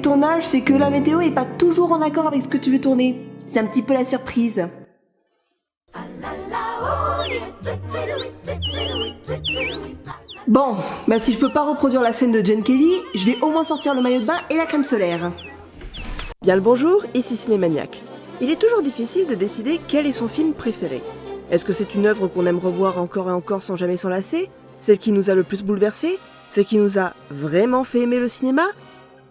tournage, c'est que la météo est pas toujours en accord avec ce que tu veux tourner. C'est un petit peu la surprise. Bon, bah si je peux pas reproduire la scène de John Kelly, je vais au moins sortir le maillot de bain et la crème solaire. Bien le bonjour, ici Cinémaniac. Il est toujours difficile de décider quel est son film préféré. Est-ce que c'est une œuvre qu'on aime revoir encore et encore sans jamais s'en lasser? Celle qui nous a le plus bouleversé? Celle qui nous a vraiment fait aimer le cinéma?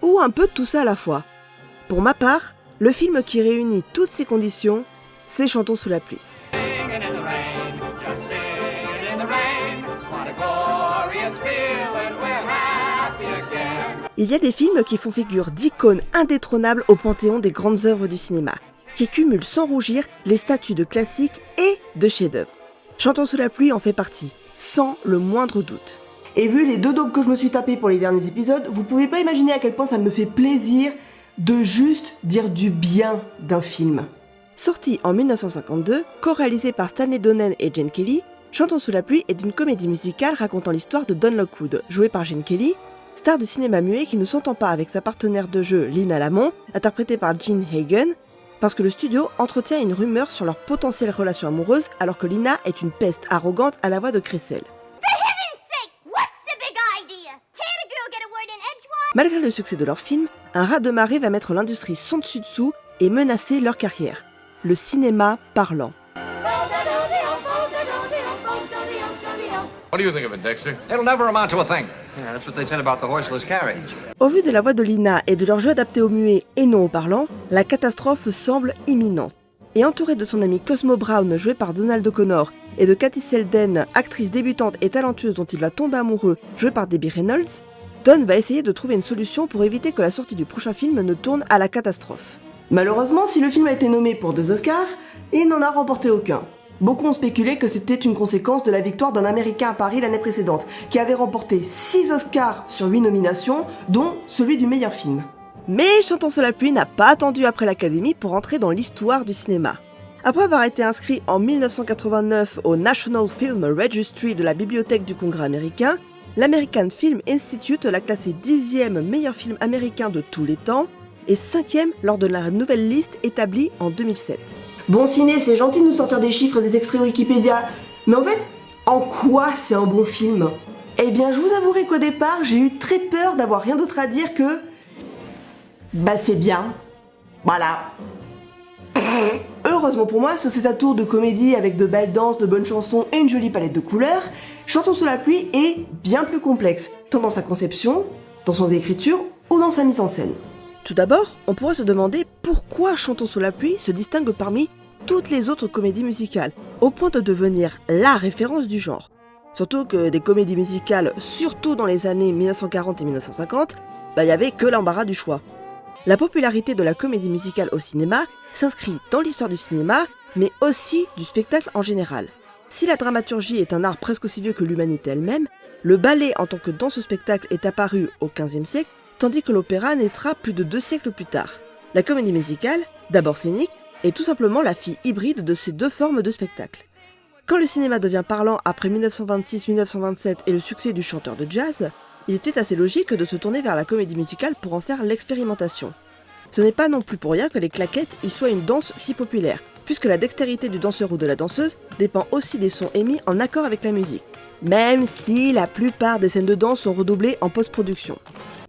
Ou un peu de tout ça à la fois? Pour ma part, le film qui réunit toutes ces conditions, c'est Chantons sous la pluie. Il y a des films qui font figure d'icônes indétrônables au panthéon des grandes œuvres du cinéma, qui cumulent sans rougir les statuts de classiques et de chefs-d'œuvre. Chantons sous la pluie en fait partie, sans le moindre doute. Et vu les 2 daubes que je me suis tapé pour les derniers épisodes, vous pouvez pas imaginer à quel point ça me fait plaisir de juste dire du bien d'un film. Sorti en 1952, co-réalisé par Stanley Donen et Gene Kelly, Chantons sous la pluie est une comédie musicale racontant l'histoire de Don Lockwood, joué par Gene Kelly, star du cinéma muet qui ne s'entend pas avec sa partenaire de jeu Lina Lamont, interprétée par Jean Hagen, parce que le studio entretient une rumeur sur leur potentielle relation amoureuse alors que Lina est une peste arrogante à la voix de Cressel. Malgré le succès de leur film, un raz-de-marée va mettre l'industrie sans dessus dessous et menacer leur carrière. Le cinéma parlant. What do you think of it, Dexter? It'll never amount to a thing. Yeah, that's what they said about the horseless carriage. Au vu de la voix de Lina et de leur jeu adapté au muet et non au parlant, la catastrophe semble imminente. Et entouré de son ami Cosmo Brown, joué par Donald O'Connor, et de Katie Selden, actrice débutante et talentueuse dont il va tomber amoureux, jouée par Debbie Reynolds, Don va essayer de trouver une solution pour éviter que la sortie du prochain film ne tourne à la catastrophe. Malheureusement, si le film a été nommé pour 2 Oscars, il n'en a remporté aucun. Beaucoup ont spéculé que c'était une conséquence de la victoire d'un Américain à Paris l'année précédente, qui avait remporté 6 Oscars sur 8 nominations, dont celui du meilleur film. Mais Chantons sous la pluie n'a pas attendu après l'Académie pour entrer dans l'histoire du cinéma. Après avoir été inscrit en 1989 au National Film Registry de la Bibliothèque du Congrès américain, l'American Film Institute l'a classé 10e meilleur film américain de tous les temps et 5e lors de la nouvelle liste établie en 2007. Bon ciné, c'est gentil de nous sortir des chiffres et des extraits Wikipédia, mais en fait, en quoi c'est un bon film? Eh bien, je vous avouerai qu'au départ, j'ai eu très peur d'avoir rien d'autre à dire que... Bah c'est bien. Voilà. Heureusement pour moi, sur ces atours de comédie avec de belles danses, de bonnes chansons et une jolie palette de couleurs, Chantons sous la pluie est bien plus complexe, tant dans sa conception, dans son écriture ou dans sa mise en scène. Tout d'abord, on pourrait se demander pourquoi Chantons sous la pluie se distingue parmi toutes les autres comédies musicales, au point de devenir la référence du genre. Surtout que des comédies musicales, surtout dans les années 1940 et 1950, il n'y avait que l'embarras du choix. La popularité de la comédie musicale au cinéma s'inscrit dans l'histoire du cinéma, mais aussi du spectacle en général. Si la dramaturgie est un art presque aussi vieux que l'humanité elle-même, le ballet en tant que danse-spectacle est apparu au XVe siècle, tandis que l'opéra naîtra plus de 2 siècles plus tard. La comédie musicale, d'abord scénique, est tout simplement la fille hybride de ces 2 formes de spectacle. Quand le cinéma devient parlant après 1926-1927 et le succès du chanteur de jazz, il était assez logique de se tourner vers la comédie musicale pour en faire l'expérimentation. Ce n'est pas non plus pour rien que les claquettes y soient une danse si populaire, puisque la dextérité du danseur ou de la danseuse dépend aussi des sons émis en accord avec la musique, même si la plupart des scènes de danse sont redoublées en post-production.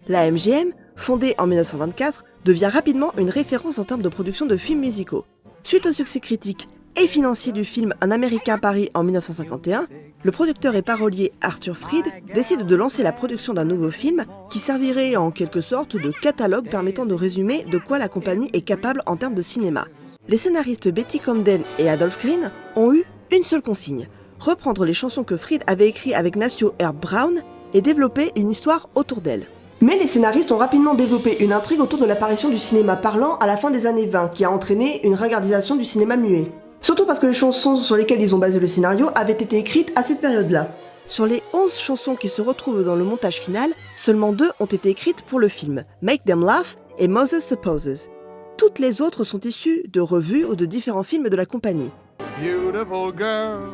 La MGM, fondée en 1924, devient rapidement une référence en termes de production de films musicaux. Suite au succès critique et financier du film Un Américain à Paris en 1951, le producteur et parolier Arthur Freed décide de lancer la production d'un nouveau film qui servirait en quelque sorte de catalogue permettant de résumer de quoi la compagnie est capable en termes de cinéma. Les scénaristes Betty Comden et Adolph Green ont eu une seule consigne, reprendre les chansons que Freed avait écrites avec Nacio Herb Brown et développer une histoire autour d'elle. Mais les scénaristes ont rapidement développé une intrigue autour de l'apparition du cinéma parlant à la fin des années 20, qui a entraîné une ringardisation du cinéma muet. Surtout parce que les chansons sur lesquelles ils ont basé le scénario avaient été écrites à cette période-là. Sur les 11 chansons qui se retrouvent dans le montage final, seulement 2 ont été écrites pour le film, Make Them Laugh et Moses Supposes. Toutes les autres sont issues de revues ou de différents films de la compagnie. Beautiful girl,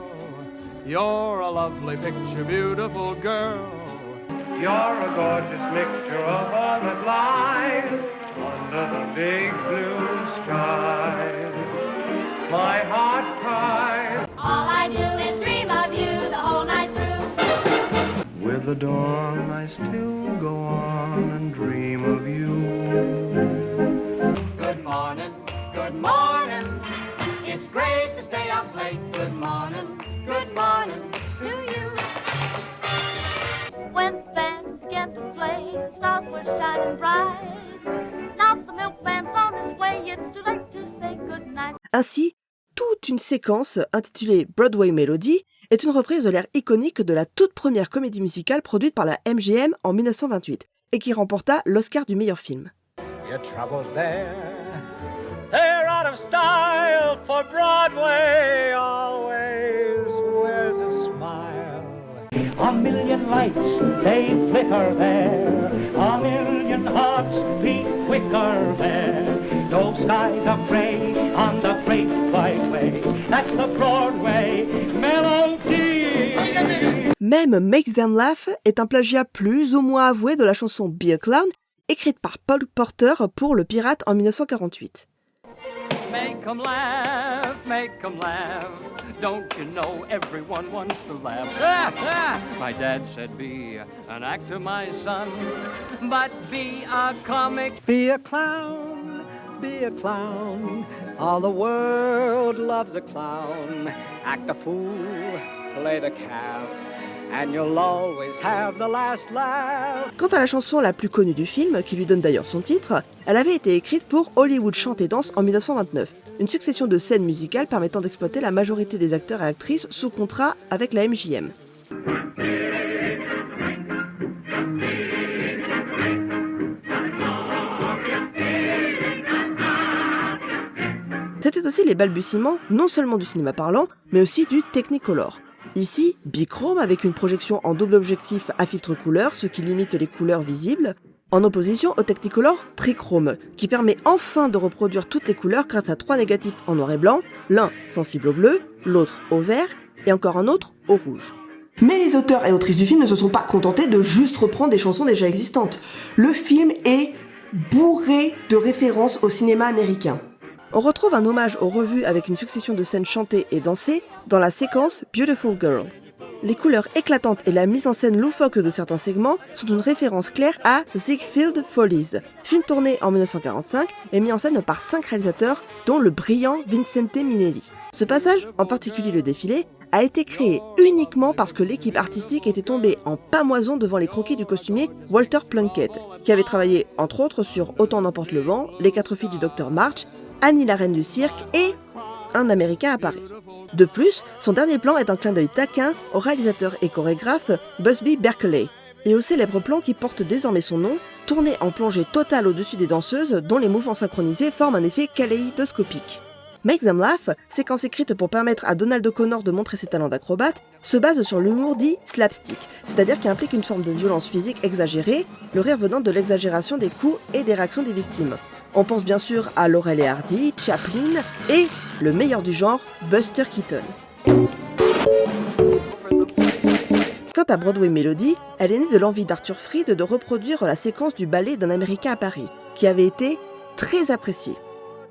you're a lovely picture, beautiful girl. You're a gorgeous mixture of all that lies. the big blue sky, my heart cries. All I do is dream of you the whole night through. With the dawn I still go on and dream of you. Good morning, good morning. It's great to stay up late. Good morning to you. When the band began to play, the stars were shining bright. Now the milkman's on his way, it's too late to say goodnight. Ainsi, toute une séquence intitulée Broadway Melody est une reprise de l'air iconique de la toute première comédie musicale produite par la MGM en 1928 et qui remporta l'Oscar du meilleur film. Your troubles there, they're out of style, for Broadway always wears a smile. A million lights, they flicker there. A million hearts beat quicker there. No skies are gray on the great white way. That's the Broadway melody. Même Make Them Laugh est un plagiat plus ou moins avoué de la chanson Be a Clown, écrite par Paul Porter pour Le Pirate en 1948. Make 'em laugh, make 'em laugh. Don't you know everyone wants to laugh? My dad said be an actor, my son, but be a comic. Be a clown, be a clown. All the world loves a clown. Act a fool, play the calf, and you'll always have the last laugh. Quant à la chanson la plus connue du film, qui lui donne d'ailleurs son titre, elle avait été écrite pour Hollywood Chant et Danse en 1929, une succession de scènes musicales permettant d'exploiter la majorité des acteurs et actrices sous contrat avec la MGM. C'était aussi les balbutiements non seulement du cinéma parlant, mais aussi du Technicolor. Ici, bichrome avec une projection en double objectif à filtre couleur, ce qui limite les couleurs visibles, en opposition au Technicolor trichrome, qui permet enfin de reproduire toutes les couleurs grâce à 3 négatifs en noir et blanc, l'un sensible au bleu, l'autre au vert et encore un autre au rouge. Mais les auteurs et autrices du film ne se sont pas contentés de juste reprendre des chansons déjà existantes. Le film est bourré de références au cinéma américain. On retrouve un hommage aux revues avec une succession de scènes chantées et dansées dans la séquence Beautiful Girl. Les couleurs éclatantes et la mise en scène loufoque de certains segments sont une référence claire à Ziegfeld Follies, film tourné en 1945 et mis en scène par 5 réalisateurs, dont le brillant Vincente Minnelli. Ce passage, en particulier le défilé, a été créé uniquement parce que l'équipe artistique était tombée en pâmoison devant les croquis du costumier Walter Plunkett, qui avait travaillé entre autres sur Autant n'emporte le vent, Les 4 filles du Dr March, Annie la reine du cirque et Un Américain à Paris. De plus, son dernier plan est un clin d'œil taquin au réalisateur et chorégraphe Busby Berkeley, et au célèbre plan qui porte désormais son nom, tourné en plongée totale au-dessus des danseuses dont les mouvements synchronisés forment un effet kaléidoscopique. Make Them Laugh, séquence écrite pour permettre à Donald O'Connor de montrer ses talents d'acrobate, se base sur l'humour dit slapstick, c'est-à-dire qui implique une forme de violence physique exagérée, le rire venant de l'exagération des coups et des réactions des victimes. On pense bien sûr à Laurel et Hardy, Chaplin et, le meilleur du genre, Buster Keaton. Quant à Broadway Melody, elle est née de l'envie d'Arthur Freed de reproduire la séquence du ballet d'un Américain à Paris, qui avait été très appréciée.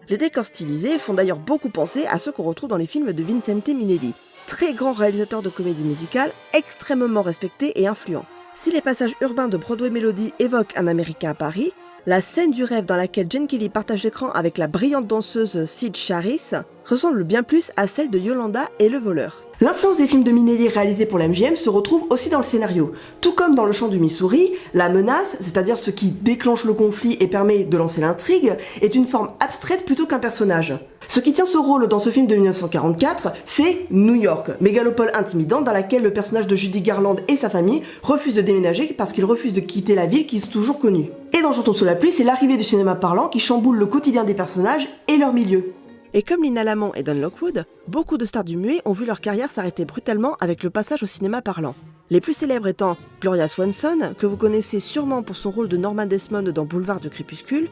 Les décors stylisés font d'ailleurs beaucoup penser à ceux qu'on retrouve dans les films de Vincente Minnelli, très grand réalisateur de comédie musicale, extrêmement respecté et influent. Si les passages urbains de Broadway Melody évoquent un Américain à Paris, la scène du rêve dans laquelle Gene Kelly partage l'écran avec la brillante danseuse Sid Charisse ressemble bien plus à celle de Yolanda et le voleur. L'influence des films de Minnelli réalisés pour la MGM se retrouve aussi dans le scénario. Tout comme dans Le Chant du Missouri, la menace, c'est-à-dire ce qui déclenche le conflit et permet de lancer l'intrigue, est une forme abstraite plutôt qu'un personnage. Ce qui tient ce rôle dans ce film de 1944, c'est New York, mégalopole intimidante dans laquelle le personnage de Judy Garland et sa famille refusent de déménager parce qu'ils refusent de quitter la ville qu'ils ont toujours connue. Et dans Chantons sous la pluie, c'est l'arrivée du cinéma parlant qui chamboule le quotidien des personnages et leur milieu. Et comme Lina Lamont et Don Lockwood, beaucoup de stars du muet ont vu leur carrière s'arrêter brutalement avec le passage au cinéma parlant. Les plus célèbres étant Gloria Swanson, que vous connaissez sûrement pour son rôle de Norma Desmond dans Boulevard du Crépuscule,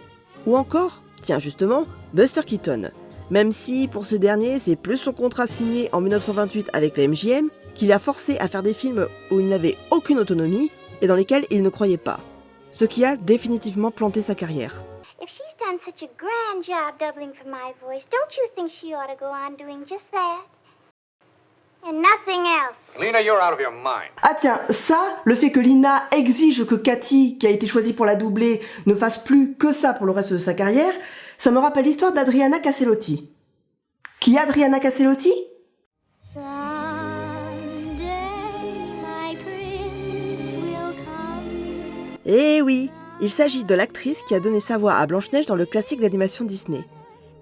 ou encore, tiens justement, Buster Keaton. Même si, pour ce dernier, c'est plus son contrat signé en 1928 avec la MGM qui l'a forcé à faire des films où il n'avait aucune autonomie et dans lesquels il ne croyait pas. Ce qui a définitivement planté sa carrière. If she's done such a grand job doubling for my voice, don't you think she ought to go on doing just that? And nothing else. Lena, you're out of your mind. Ah tiens, ça, le fait que Lina exige que Cathy, qui a été choisie pour la doubler, ne fasse plus que ça pour le reste de sa carrière, ça me rappelle l'histoire d'Adriana Caselotti. Qui est Adriana Caselotti ? Eh oui, il s'agit de l'actrice qui a donné sa voix à Blanche-Neige dans le classique d'animation Disney.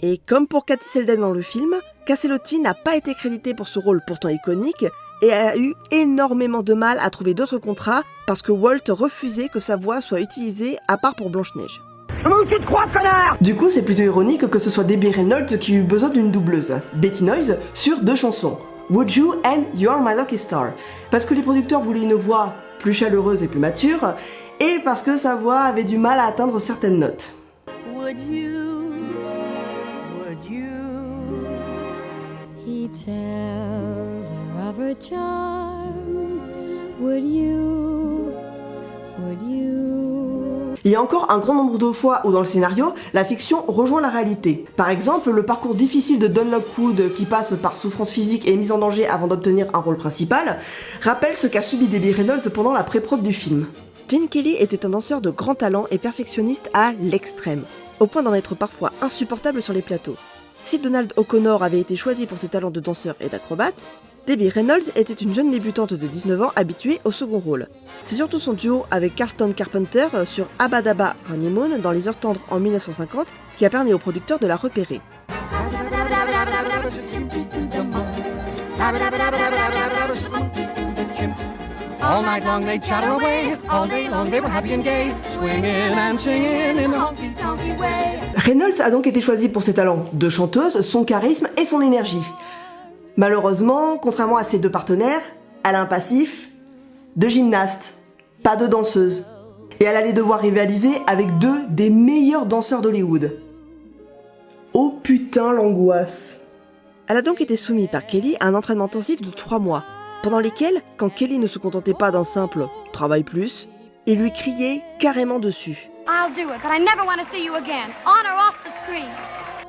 Et comme pour Katie Selden dans le film, Caselotti n'a pas été créditée pour ce rôle pourtant iconique et a eu énormément de mal à trouver d'autres contrats parce que Walt refusait que sa voix soit utilisée à part pour Blanche-Neige. Où tu te crois, connard? Du coup, c'est plutôt ironique que ce soit Debbie Reynolds qui eut besoin d'une doubleuse, Betty Noyes, sur 2 chansons, Would You and You're My Lucky Star, parce que les producteurs voulaient une voix plus chaleureuse et plus mature, et parce que sa voix avait du mal à atteindre certaines notes. Would you? He tells her of her charms. Would you? Il y a encore un grand nombre de fois où dans le scénario, la fiction rejoint la réalité. Par exemple, le parcours difficile de Don Lockwood qui passe par souffrance physique et mise en danger avant d'obtenir un rôle principal, rappelle ce qu'a subi Debbie Reynolds pendant la pré-prod du film. Gene Kelly était un danseur de grand talent et perfectionniste à l'extrême, au point d'en être parfois insupportable sur les plateaux. Si Donald O'Connor avait été choisi pour ses talents de danseur et d'acrobate, Debbie Reynolds était une jeune débutante de 19 ans habituée au second rôle. C'est surtout son duo avec Carlton Carpenter sur Abba Dabba Honeymoon dans Les Heures tendres en 1950 qui a permis aux producteurs de la repérer. All night long they chatter away, all day long they were happy and gay, swinging and singing in a honky-tonky way. Reynolds a donc été choisie pour ses talents de chanteuse, son charisme et son énergie. Malheureusement, contrairement à ses 2 partenaires, elle a un passif de gymnaste, pas de danseuse. Et elle allait devoir rivaliser avec 2 des meilleurs danseurs d'Hollywood. Oh putain l'angoisse. Elle a donc été soumise par Kelly à un entraînement intensif de 3 mois, pendant lesquels, quand Kelly ne se contentait pas d'un simple « travail plus », il lui criait carrément dessus. I'll do it, but I never want to see you again, on or off the screen.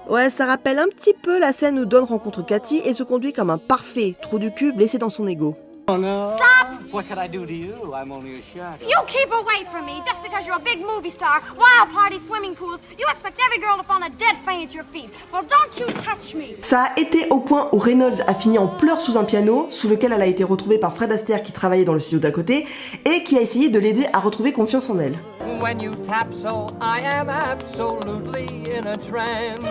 Ouais, ça rappelle un petit peu la scène où Don rencontre Cathy et se conduit comme un parfait trou du cul blessé dans son ego. Oh no. Stop! What could I do to you? I'm only a shadow. You keep away from me just because you're a big movie star, wild parties, swimming pools. You expect every girl to fall a dead faint at your feet. Well, don't you touch me. Ça a été au point où Reynolds a fini en pleurs sous un piano, sous lequel elle a été retrouvée par Fred Astaire qui travaillait dans le studio d'à côté et qui a essayé de l'aider à retrouver confiance en elle. When you tap so, I am absolutely in a trance.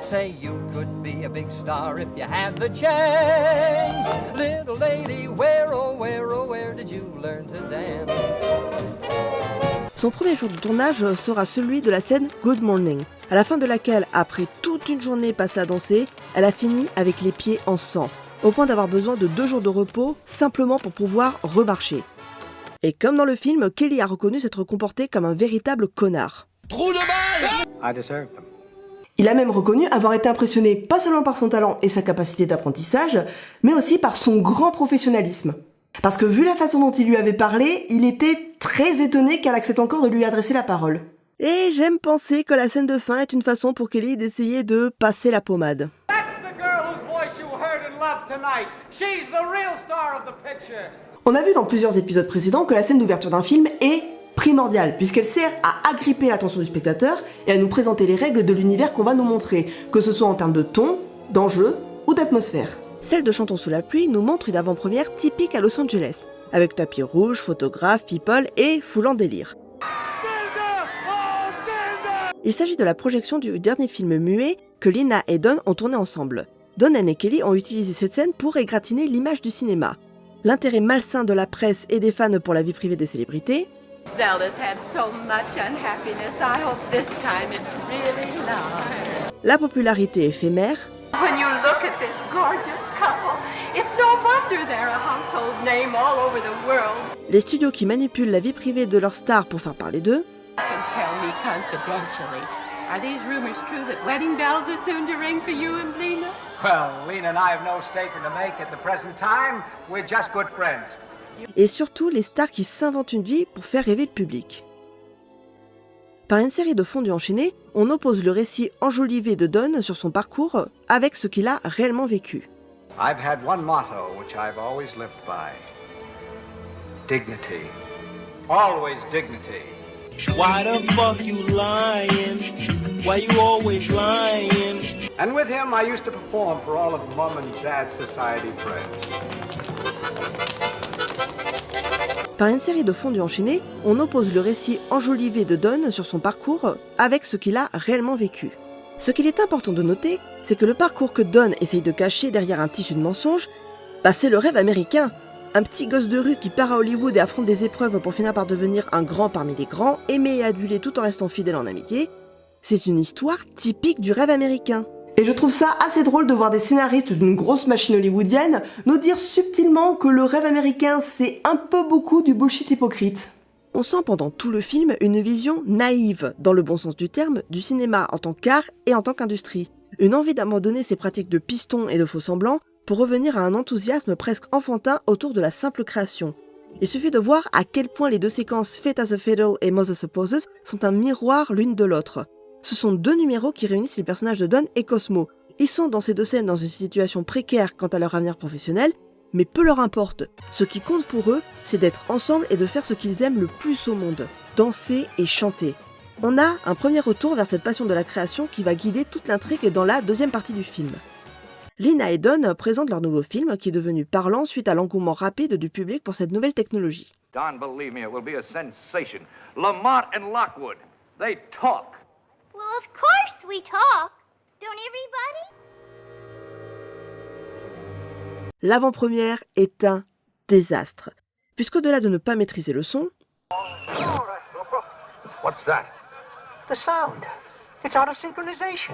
Say you could be a big star if you had the chance. Little lady, where did you learn to dance? Son premier jour de tournage sera celui de la scène Good Morning, à la fin de laquelle, après toute une journée passée à danser, elle a fini avec les pieds en sang, au point d'avoir besoin de 2 jours de repos simplement pour pouvoir remarcher. Et comme dans le film, Kelly a reconnu s'être comporté comme un véritable connard. Trou de balle! I deserve them. Il a même reconnu avoir été impressionné pas seulement par son talent et sa capacité d'apprentissage, mais aussi par son grand professionnalisme. Parce que vu la façon dont il lui avait parlé, il était très étonné qu'elle accepte encore de lui adresser la parole. Et j'aime penser que la scène de fin est une façon pour Kelly d'essayer de passer la pommade. That's the girl whose voice you heard and loved tonight. She's the real star of the picture. On a vu dans plusieurs épisodes précédents que la scène d'ouverture d'un film est primordiale, puisqu'elle sert à agripper l'attention du spectateur et à nous présenter les règles de l'univers qu'on va nous montrer, que ce soit en termes de ton, d'enjeu ou d'atmosphère. Celle de Chantons sous la pluie nous montre une avant-première typique à Los Angeles, avec tapis rouge, photographes, people et foulant délire. Il s'agit de la projection du dernier film muet que Lina et Don ont tourné ensemble. Don et Kelly ont utilisé cette scène pour égratigner l'image du cinéma. L'intérêt malsain de la presse et des fans pour la vie privée des célébrités, Zelda's had so much unhappiness. I hope this time it's really love. la popularité éphémère, When you look at this gorgeous couple, it's no wonder they're a household name all over the world. les studios qui manipulent la vie privée de leurs stars pour faire parler d'eux, And tell me confidentially, are these rumors true that wedding bells are soon to ring for you and Lena? Well, Lena and I have no statement to make at the present time. We're just good friends. et surtout les stars qui s'inventent une vie pour faire rêver le public. Par une série de fondus enchaînés, on oppose le récit enjolivé de Don sur son parcours avec ce qu'il a réellement vécu. I've had one motto which I've always lived by. Dignity. Always dignity. Why the fuck you lying? Why you always lying? And with him, I used to perform for all of Mom and Dad's society friends. Par une série de fondus enchaînés, on oppose le récit enjolivé de Don sur son parcours avec ce qu'il a réellement vécu. Ce qu'il est important de noter, c'est que le parcours que Don essaye de cacher derrière un tissu de mensonges, c'est le rêve américain. Un petit gosse de rue qui part à Hollywood et affronte des épreuves pour finir par devenir un grand parmi les grands, aimé et adulé tout en restant fidèle en amitié, c'est une histoire typique du rêve américain. Et je trouve ça assez drôle de voir des scénaristes d'une grosse machine hollywoodienne nous dire subtilement que le rêve américain c'est un peu beaucoup du bullshit hypocrite. On sent pendant tout le film une vision naïve, dans le bon sens du terme, du cinéma en tant qu'art et en tant qu'industrie. Une envie d'abandonner ses pratiques de piston et de faux-semblants pour revenir à un enthousiasme presque enfantin autour de la simple création. Il suffit de voir à quel point les deux séquences Fate as a Fiddle et Mother Supposes sont un miroir l'une de l'autre. Ce sont deux numéros qui réunissent les personnages de Don et Cosmo. Ils sont dans ces deux scènes dans une situation précaire quant à leur avenir professionnel, mais peu leur importe. Ce qui compte pour eux, c'est d'être ensemble et de faire ce qu'ils aiment le plus au monde, danser et chanter. On a un premier retour vers cette passion de la création qui va guider toute l'intrigue dans la deuxième partie du film. Lina et Don présentent leur nouveau film qui est devenu parlant suite à l'engouement rapide du public pour cette nouvelle technologie. Don, believe me, it will be a sensation. Lamont and Lockwood, they talk. Well, of course we talk. Don't everybody? L'avant-première est un désastre, puisqu'au-delà de ne pas maîtriser le son, What's that? The sound. It's out of synchronization.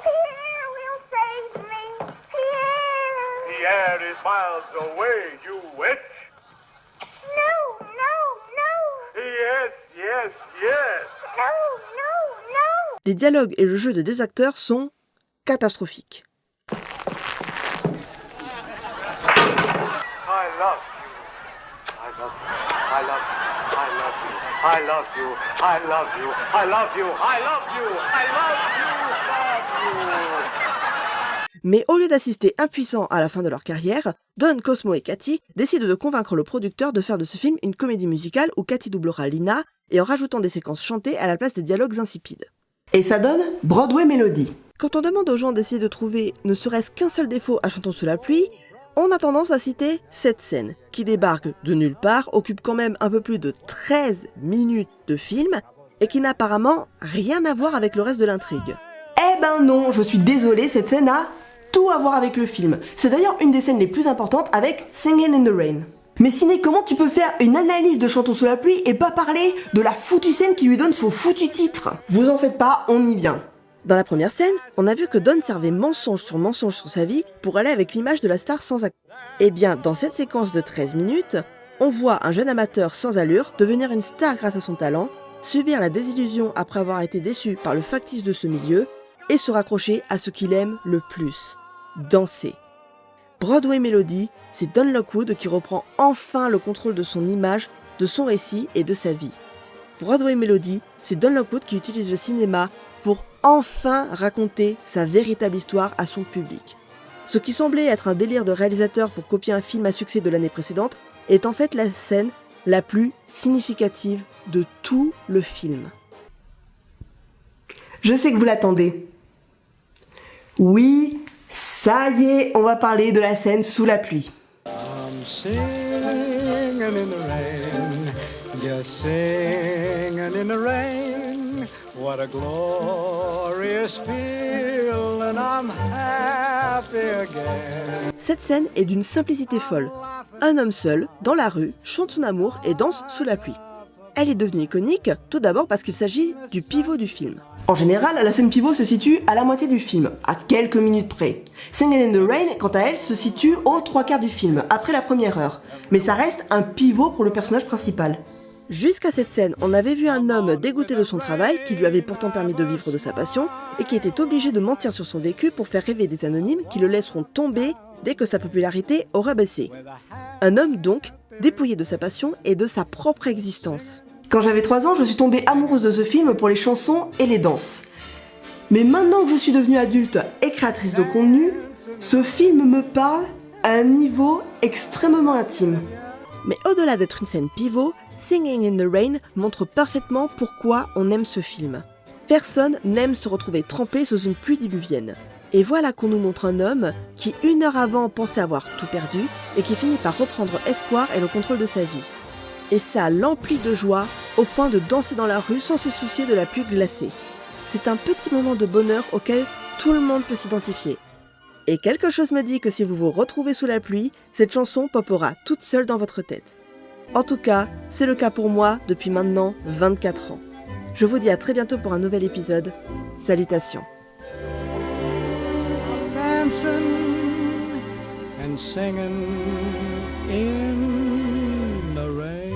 Pierre will save me. Pierre. Pierre is miles away, you witch. No, no, no. Yes, yes, yes. No, no, no. les dialogues et le jeu de deux acteurs sont catastrophiques. Mais au lieu d'assister impuissants à la fin de leur carrière, Don, Cosmo et Cathy décident de convaincre le producteur de faire de ce film une comédie musicale où Cathy doublera Lina et en rajoutant des séquences chantées à la place des dialogues insipides. Et ça donne Broadway Melody. Quand on demande aux gens d'essayer de trouver ne serait-ce qu'un seul défaut à Chantons sous la pluie, on a tendance à citer cette scène, qui débarque de nulle part, occupe quand même un peu plus de 13 minutes de film, et qui n'a apparemment rien à voir avec le reste de l'intrigue. Eh ben non, je suis désolée, cette scène a tout à voir avec le film. C'est d'ailleurs une des scènes les plus importantes avec Singing in the Rain. Mais Ciné, comment tu peux faire une analyse de Chantons sous la pluie et pas parler de la foutue scène qui lui donne son foutu titre? Vous en faites pas, on y vient. Dans la première scène, on a vu que Don servait mensonge sur sa vie pour aller avec l'image de la star sans acte. Eh bien, dans cette séquence de 13 minutes, on voit un jeune amateur sans allure devenir une star grâce à son talent, subir la désillusion après avoir été déçu par le factice de ce milieu et se raccrocher à ce qu'il aime le plus, danser. Broadway Melody, c'est Don Lockwood qui reprend enfin le contrôle de son image, de son récit et de sa vie. Broadway Melody, c'est Don Lockwood qui utilise le cinéma pour enfin raconter sa véritable histoire à son public. Ce qui semblait être un délire de réalisateur pour copier un film à succès de l'année précédente est en fait la scène la plus significative de tout le film. Je sais que vous l'attendez. Oui, ça y est, on va parler de la scène sous la pluie. I'm singing in the rain, just singing in the rain. What a glorious feeling, I'm happy again. Cette scène est d'une simplicité folle. Un homme seul, dans la rue, chante son amour et danse sous la pluie. Elle est devenue iconique, tout d'abord parce qu'il s'agit du pivot du film. En général, la scène pivot se situe à la moitié du film, à quelques minutes près. Singing in the Rain, quant à elle, se situe aux 3/4 du film, après la première heure. Mais ça reste un pivot pour le personnage principal. Jusqu'à cette scène, on avait vu un homme dégoûté de son travail, qui lui avait pourtant permis de vivre de sa passion, et qui était obligé de mentir sur son vécu pour faire rêver des anonymes qui le laisseront tomber dès que sa popularité aura baissé. Un homme donc, dépouillé de sa passion et de sa propre existence. Quand j'avais 3 ans, je suis tombée amoureuse de ce film pour les chansons et les danses. Mais maintenant que je suis devenue adulte et créatrice de contenu, ce film me parle à un niveau extrêmement intime. Mais au-delà d'être une scène pivot, Singing in the Rain montre parfaitement pourquoi on aime ce film. Personne n'aime se retrouver trempé sous une pluie diluvienne. Et voilà qu'on nous montre un homme qui, 1 heure avant, pensait avoir tout perdu et qui finit par reprendre espoir et le contrôle de sa vie. Et ça l'emplit de joie au point de danser dans la rue sans se soucier de la pluie glacée. C'est un petit moment de bonheur auquel tout le monde peut s'identifier. Et quelque chose me dit que si vous vous retrouvez sous la pluie, cette chanson popera toute seule dans votre tête. En tout cas, c'est le cas pour moi depuis maintenant 24 ans. Je vous dis à très bientôt pour un nouvel épisode. Salutations. Dancing and singing in the rain.